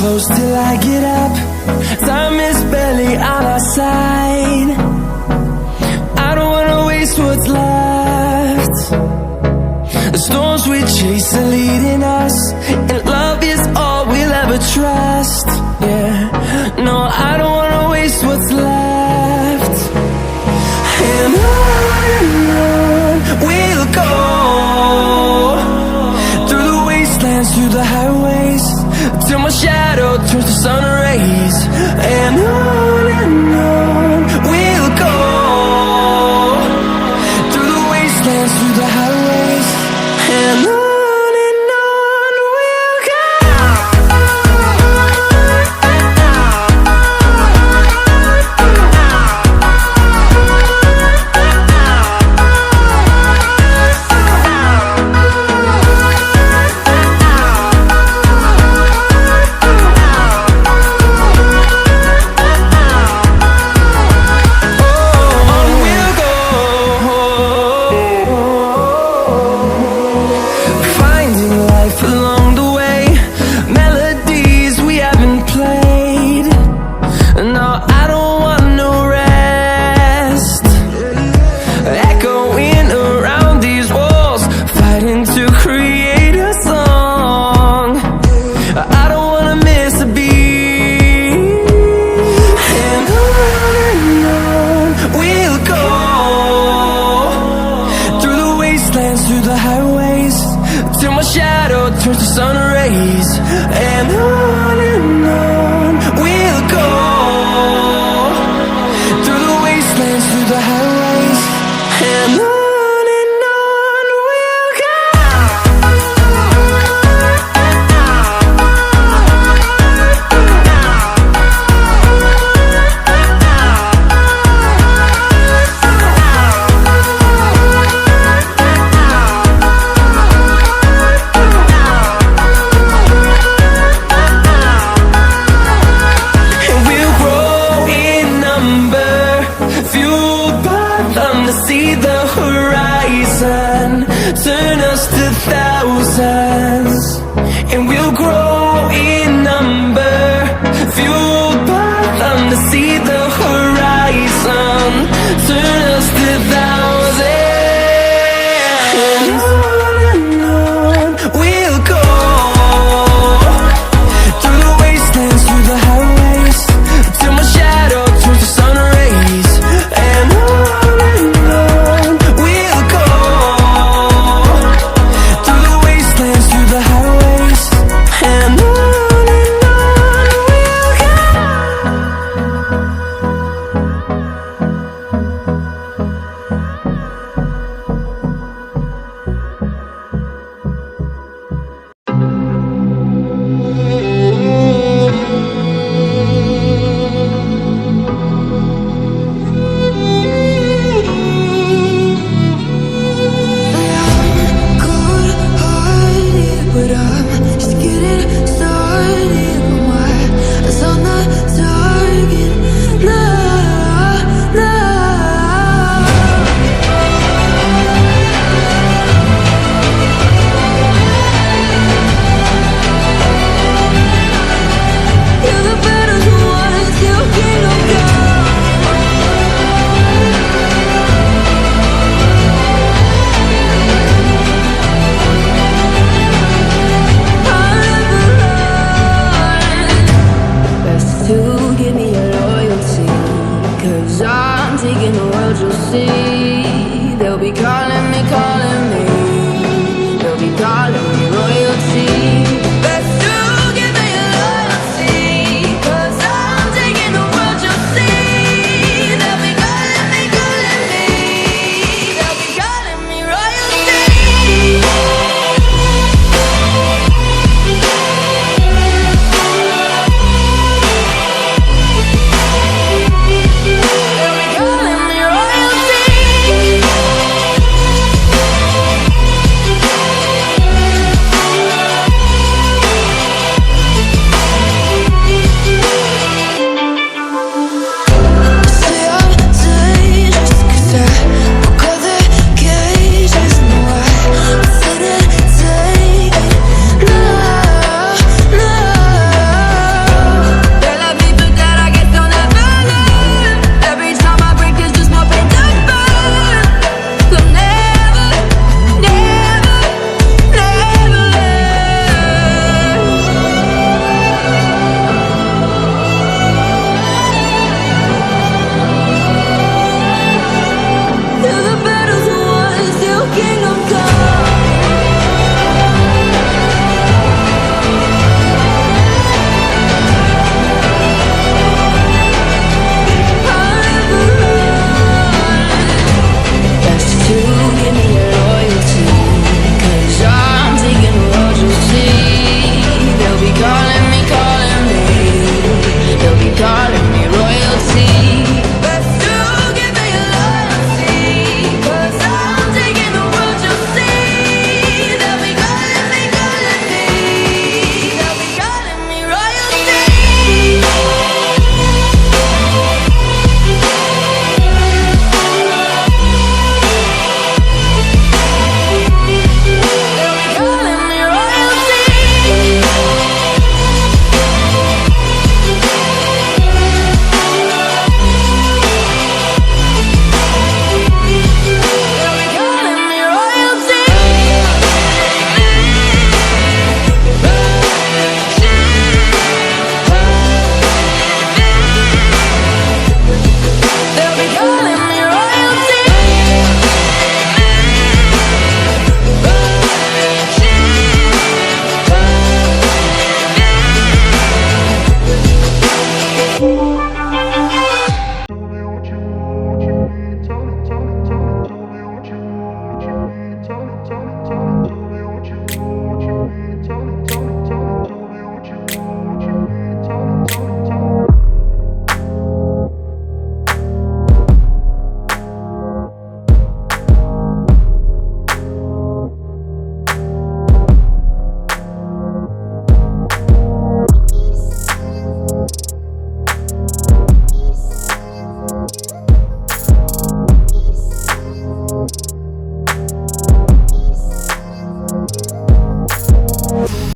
close till I get up. Time is barely on our side. I don't wanna waste what's left. The storms we chase are leading us, and love is all we'll ever trust. Yeah, no, I don't wanna waste what's left. And on we'll go, through the wastelands, through the highways, till my shadow turns to sun rays. And on we'll go, through the wastelands, through the highways, and on we'll go. Through the highways, till my shadow turns to sun rays. And on we'll go, through the wastelands, through the highways, and on we'll go. See the horizon, turn us to thousands, and we'll grow in number, fueled by them. To see the horizon, turn us to thousands, and on we'll go, through the wastelands, through the highways, till my shadow turns to sun rays. And taking the world, you'll see. They'll be calling me, calling